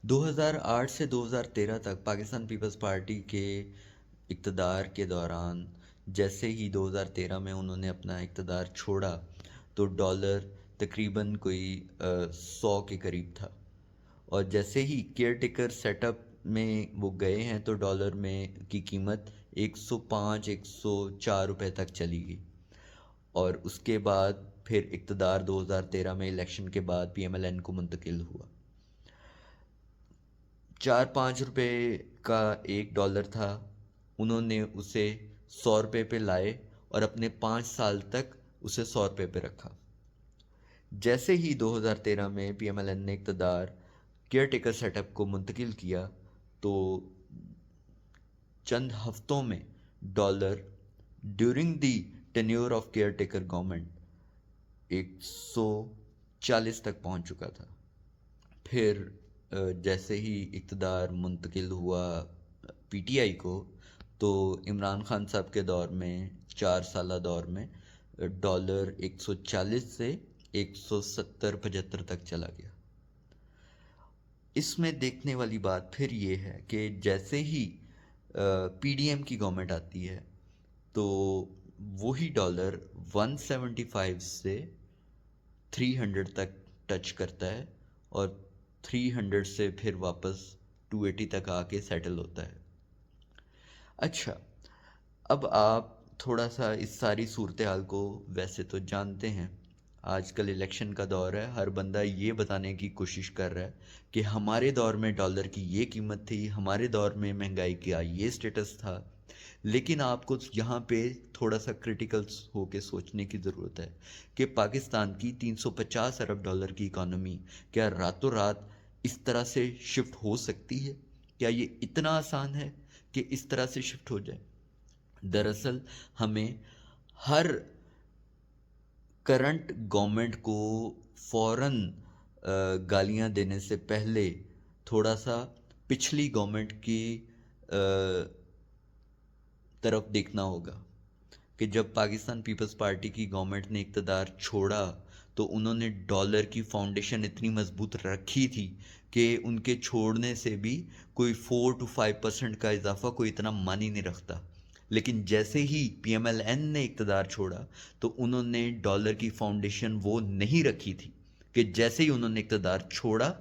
2008 سے 2013 تک Pakistan Peoples party کے اقتدار کے دوران جیسے ہی 2013 میں انہوں نے اپنا اقتدار چھوڑا تو ڈالر تقریباً کوئی 100 کے قریب تھا، اور جیسے ہی کیئر ٹیکر سیٹ اپ میں وہ گئے ہیں تو ڈالر میں کی قیمت 105 104 روپے تک چلی گئی، اور اس کے بعد پھر اقتدار 2013 میں الیکشن کے بعد پی ایم ایل این کو منتقل ہوا۔ 4 5 روپے کا ایک ڈالر تھا، انہوں نے اسے 100 روپے پہ لائے اور اپنے 5 سال تک اسے 100 روپے پہ رکھا۔ جیسے ہی 2013 میں پی ایم ایل این نے اقتدار کیئر ٹیکر سیٹ اپ کو منتقل کیا تو چند ہفتوں میں dollar during the tenure of care taker government 140 تک پہنچ چکا تھا۔ پھر جیسے ہی اقتدار منتقل ہوا پی ٹی آئی کو تو عمران خان صاحب کے دور میں 4 سالہ دور میں ڈالر 140 سے 170 75 تک چلا گیا۔ اس میں دیکھنے والی بات پھر یہ ہے کہ جیسے ہی پی ڈی ایم کی گورنمنٹ آتی ہے تو وہی ڈالر 175 سے 300 تک ٹچ کرتا ہے، اور 300 سے پھر واپس 280 تک آ کے سیٹل ہوتا ہے۔ اچھا، اب آپ تھوڑا سا اس ساری صورتحال کو ویسے تو جانتے ہیں، آج کل الیکشن کا دور ہے، ہر بندہ یہ بتانے کی کوشش کر رہا ہے کہ ہمارے دور میں ڈالر کی یہ قیمت تھی، ہمارے دور میں مہنگائی کا یہ سٹیٹس تھا، لیکن آپ کو یہاں پہ تھوڑا سا کریٹیکل ہو کے سوچنے کی ضرورت ہے کہ پاکستان کی 350 ارب ڈالر کی اکانومی کیا راتوں رات اس طرح سے شفٹ ہو سکتی ہے؟ کیا یہ اتنا آسان ہے کہ اس طرح سے شفٹ ہو جائے؟ دراصل ہمیں ہر کرنٹ گورنمنٹ کو فوراً گالیاں دینے سے پہلے تھوڑا سا پچھلی گورنمنٹ کی طرف دیکھنا ہوگا کہ جب پاکستان پیپلز پارٹی کی گورنمنٹ نے اقتدار چھوڑا تو انہوں نے ڈالر کی فاؤنڈیشن اتنی مضبوط رکھی تھی کہ ان کے چھوڑنے سے بھی کوئی 4 to 5% کا اضافہ کوئی اتنا معنی نہیں رکھتا، لیکن جیسے ہی پی ایم ایل این نے اقتدار چھوڑا تو انہوں نے ڈالر کی فاؤنڈیشن وہ نہیں رکھی تھی کہ جیسے ہی انہوں نے اقتدار چھوڑا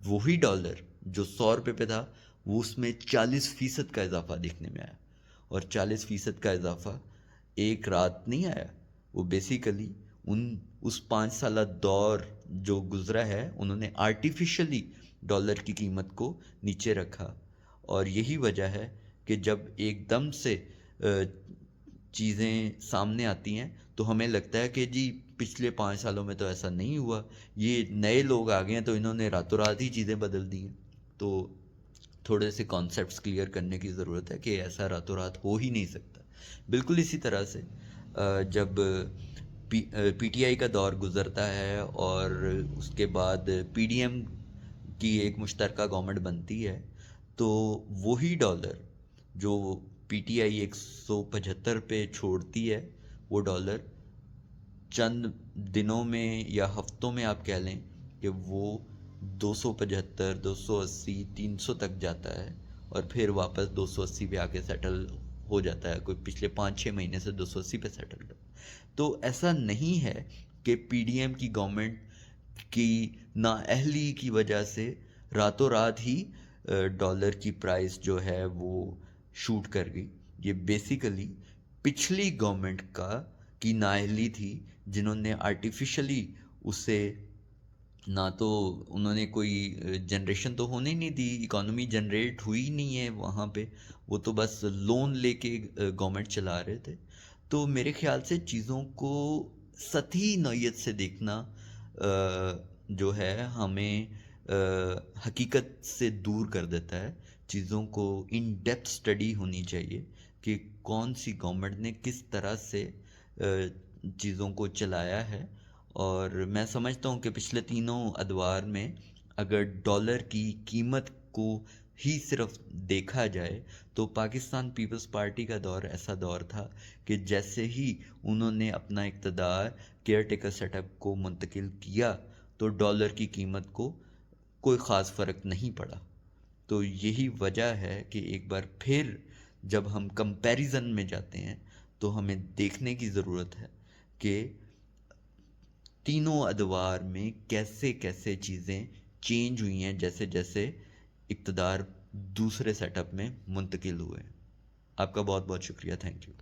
وہی ڈالر جو 100 روپے پہ تھا وہ اس میں 40% کا اضافہ دیکھنے میں آیا، اور 40% کا اضافہ ایک رات نہیں آیا، وہ بیسیکلی اس 5 سالہ دور جو گزرا ہے انہوں نے آرٹیفیشلی ڈالر کی قیمت کو نیچے رکھا، اور یہی وجہ ہے کہ جب ایک دم سے چیزیں سامنے آتی ہیں تو ہمیں لگتا ہے کہ جی پچھلے 5 سالوں میں تو ایسا نہیں ہوا، یہ نئے لوگ آ گئے ہیں تو انہوں نے راتوں رات ہی چیزیں بدل دی ہیں۔ تو تھوڑے سے کانسیپٹس کلیئر کرنے کی ضرورت ہے کہ ایسا راتوں رات ہو ہی نہیں سکتا۔ بالکل اسی طرح سے جب پی ٹی آئی کا دور گزرتا ہے اور اس کے بعد پی ڈی ایم کی ایک مشترکہ گورنمنٹ بنتی ہے تو وہی ڈالر جو پی ٹی آئی 175 پہ چھوڑتی ہے وہ ڈالر چند دنوں میں یا ہفتوں میں آپ کہہ لیں کہ وہ 275 280 300 تک جاتا ہے، اور پھر واپس 280 پہ آ کے سیٹل ہو جاتا ہے، کوئی پچھلے 5 6 مہینے سے 280 پہ سیٹل ہے۔ تو ایسا نہیں ہے کہ پی ڈی ایم کی گورنمنٹ کی نااہلی کی وجہ سے راتوں رات ہی ڈالر کی پرائس جو ہے وہ شوٹ کر گئی، یہ بیسیکلی پچھلی گورنمنٹ کی نااہلی تھی جنہوں نے آرٹیفیشلی اسے، نہ تو انہوں نے کوئی جنریشن تو ہونے نہیں دی، اکانومی جنریٹ ہوئی نہیں ہے وہاں پہ، وہ تو بس لون لے کے گورنمنٹ چلا رہے تھے۔ تو میرے خیال سے چیزوں کو سطحی نوعیت سے دیکھنا جو ہے ہمیں حقیقت سے دور کر دیتا ہے، چیزوں کو ان ڈیپتھ اسٹڈی ہونی چاہیے کہ کون سی گورنمنٹ نے کس طرح سے چیزوں کو چلایا ہے۔ اور میں سمجھتا ہوں کہ پچھلے تینوں ادوار میں اگر ڈالر کی قیمت کو ہی صرف دیکھا جائے تو پاکستان پیپلز پارٹی کا دور ایسا دور تھا کہ جیسے ہی انہوں نے اپنا اقتدار کیئر ٹیکر سیٹ اپ کو منتقل کیا تو ڈالر کی قیمت کو کوئی خاص فرق نہیں پڑا. تو یہی وجہ ہے کہ ایک بار پھر جب ہم کمپیریزن میں جاتے ہیں تو ہمیں دیکھنے کی ضرورت ہے کہ تینوں ادوار میں کیسے کیسے چیزیں چینج ہوئی ہیں جیسے جیسے اقتدار دوسرے سیٹ اپ میں منتقل ہوئے. آپ کا بہت بہت شکریہ. Thank you.